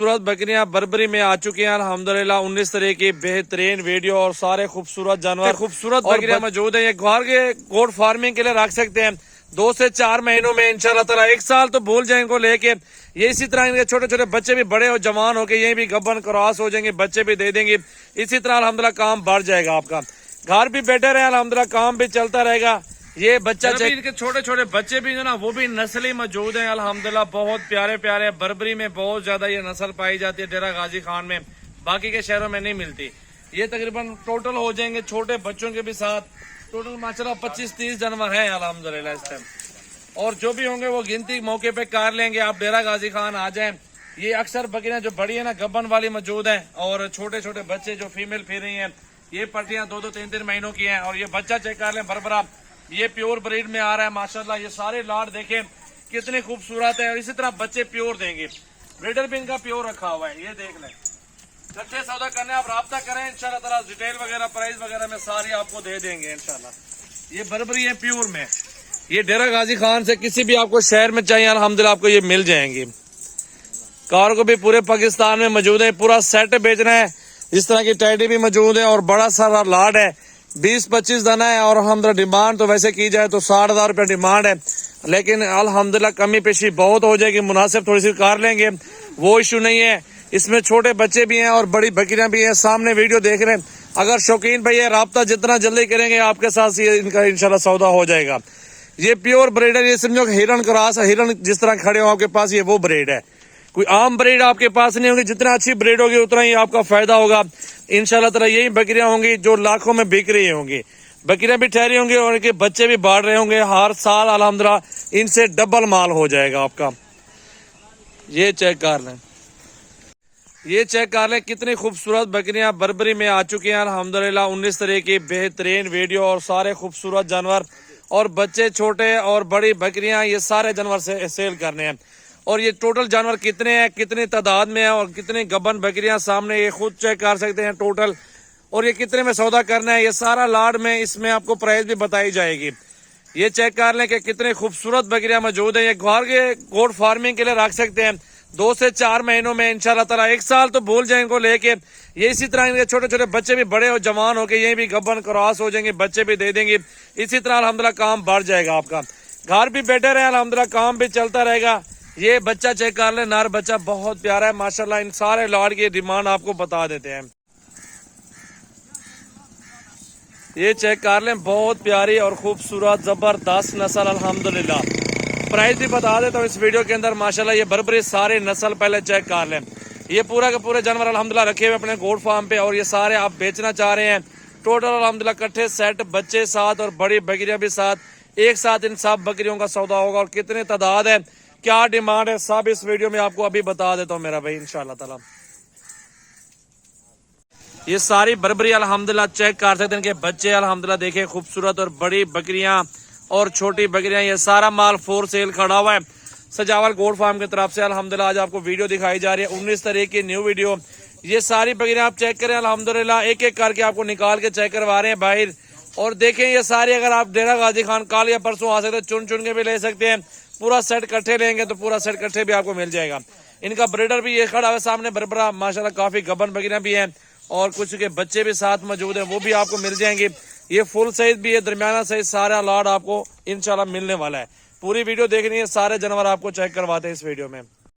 खूबसूरत बकरियां बरबरी में आ चुकी हैं अल्हम्दुलिल्लाह। 19 तरह की बेहतरीन वीडियो और सारे खूबसूरत जानवर खूबसूरत बकरियां मौजूद हैं। ये घर के गोट फार्मिंग के लिए रख सकते हैं। 2 से 4 महीनों में इंशाल्लाह ताला 1 साल तो भूल जाए इनको लेके। ये इसी तरह इनके छोटे छोटे बच्चे भी बड़े और जवान होके ये भी गब्बन क्रॉस हो जाएंगे, बच्चे भी दे देंगे। इसी तरह अल्हम्दुलिल्लाह काम बढ़ जाएगा आपका। घर भी बेटर है अल्हम्दुलिल्लाह, काम भी चलता रहेगा। ये बच्चा इनके छोटे छोटे बच्चे भी जो ना वो भी नस्ली मौजूद हैं अल्हम्दुलिल्लाह। बहुत प्यारे प्यारे, बरबरी में बहुत ज्यादा ये नस्ल पाई जाती है, डेरा गाजी खान में, बाकी के शहरों में नहीं मिलती। ये तकरीबन टोटल हो जाएंगे छोटे बच्चों के भी साथ टोटल माशाल्लाह 25-30 जानवर हैं अल्हम्दुलिल्लाह इस टाइम। और जो भी होंगे वो गिनती मौके पे कर लेंगे। आप डेरा गाजी खान आ जाएं। ये अक्सर बकरियां जो बड़ी है ना गब्बन वाली मौजूद है, और छोटे छोटे बच्चे जो फीमेल फिर रही है, ये पट्टियां 2-2, 3-3 महीनों की हैं। और ये बच्चा चेक कर लें बरबरा, ये प्योर ब्रीड में आ रहा है माशाल्लाह। ये सारे लाड देखें कितने खूबसूरत है, और इसी तरह बच्चे प्योर देंगे। ब्रीडर भी इनका प्योर रखा हुआ है, ये देख लें। इकट्ठे सौदा करने आप राब्ता करें, इंशाल्लाह ताला डिटेल वगैरह प्राइस वगैरह में सारी आपको दे देंगे इंशाल्लाह। ये बरबरी है प्योर में, ये डेरा गाजी खान से किसी भी आपको शहर में चाहिए अल्हम्दुलिल्लाह आपको ये मिल जाएंगी। कार को भी पूरे पाकिस्तान में मौजूद है, पूरा सेट बेचना है। इस तरह की टैडी भी मौजूद है और बड़ा सारा लाड है। 20-25 दाना है, और हम डिमांड तो वैसे की जाए तो 60,000 रुपया डिमांड है, लेकिन अल्हम्दुलिल्लाह कमी पेशी बहुत हो जाएगी, मुनासिब थोड़ी सी कर लेंगे, वो इशू नहीं है। इसमें छोटे बच्चे भी हैं और बड़ी बकरियां भी हैं। सामने वीडियो देख रहे हैं, अगर शौकीन भाई है राब्ता जितना जल्दी करेंगे आपके साथ ये इनका इंशाल्लाह सौदा हो जाएगा। ये प्योर ब्रीडर, ये समझो हिरन क्रॉस है, हिरन जिस तरह खड़े हो आपके पास ये वो ब्रीड है। कोई आम ब्रीड आपके पास नहीं होगी। जितना अच्छी ब्रीड होगी उतना ही आपका फायदा होगा इंशाल्लाह ताला। यही बकरियां होंगी जो लाखों में बिक रही होंगी, बकरियां भी ठहरी होंगी और इनके बच्चे भी बढ़ रहे होंगे। हर साल अल्हम्दुलिल्लाह इनसे डबल माल हो जाएगा आपका। ये चेक कर लें, ये चेक कर लें कितनी खूबसूरत बकरियां बरबरी में आ चुकी हैं अल्हम्दुलिल्लाह। 19 तरह की बेहतरीन वीडियो और सारे खूबसूरत जानवर और बच्चे छोटे और बड़ी बकरियां, ये सारे जानवर से सेल करने हैं। और ये टोटल जानवर कितने हैं, कितनी तादाद में है और कितनी गब्बन बकरियां सामने ये खुद चेक कर सकते हैं टोटल। और ये कितने में सौदा करना है, ये सारा लाड में इसमें आपको प्राइस भी बताई जाएगी। ये चेक कर लें कि कितने खूबसूरत बकरियां मौजूद हैं। ये घर के गोट फार्मिंग के लिए रख सकते हैं। 2 से 4 महीनों में इंशाल्लाह ताला 1 साल तो भूल जाए इनको लेके। ये इसी तरह इनके छोटे छोटे बच्चे भी बड़े और जवान होके ये भी गब्बन क्रॉस हो जाएंगे, बच्चे भी दे देंगे। इसी तरह अल्हम्दुलिल्लाह काम बढ़ जाएगा आपका। घर भी बेटर है अल्हम्दुलिल्लाह, काम भी चलता रहेगा। ये बच्चा चेक कर ले, नर बच्चा बहुत प्यारा है माशाल्लाह। इन सारे लाड की डिमांड आपको बता देते हैं। ये चेक कर लें, बहुत प्यारी और खूबसूरत जबरदस्त नस्ल अल्हम्दुलिल्लाह। प्राइस भी बता देता हूँ इस वीडियो के अंदर माशाल्लाह। ये बरबरी सारे नस्ल पहले चेक कर लें। ये पूरा के पूरे जानवर अल्हम्दुलिल्लाह रखे हुए अपने गोट फार्म पे, और ये सारे आप बेचना चाह रहे हैं। टोटल अल्हम्दुलिल्लाह इकट्ठे सेट बच्चे साथ और बड़ी बकरियां भी साथ, एक साथ इन सब बकरियों का सौदा होगा। और कितनी तादाद है, क्या डिमांड है, सब इस वीडियो में आपको अभी बता देता हूँ मेरा भाई इंशाल्लाह ताला। ये सारी बरबरी अल्हम्दुलिल्लाह चेक कर सकते हैं, इनके बच्चे अल्हम्दुलिल्लाह देखे खूबसूरत और बड़ी बकरियां और छोटी बकरियां। ये सारा माल फोर सेल खड़ा हुआ है सजावल गोट फार्म की तरफ से अल्हम्दुलिल्लाह। आज आपको वीडियो दिखाई जा रही है 19 तारीख की न्यू वीडियो। ये सारी बकरियां आप चेक करें अल्हम्दुलिल्लाह, एक एक करके आपको निकाल के चेक करवा रहे हैं बाहर। और देखें ये सारी, अगर आप डेरा गाजी खान कल या परसों आ सकते हैं, चुन चुन के भी ले सकते हैं। पूरा सेट इकट्ठे लेंगे तो पूरा सेट इकट्ठे भी आपको मिल जाएगा। इनका ब्रीडर भी ये खड़ा है सामने बरबरा माशाल्लाह, काफी गब्बन बकरियां भी हैं और कुछ के बच्चे भी साथ मौजूद हैं, वो भी आपको मिल जाएंगे। ये फुल साइज भी है, दरमियाना साइज, सारा लाड आपको इंशाल्लाह मिलने वाला है। पूरी वीडियो देखनी है, सारे जानवर आपको चेक करवाते हैं इस वीडियो में।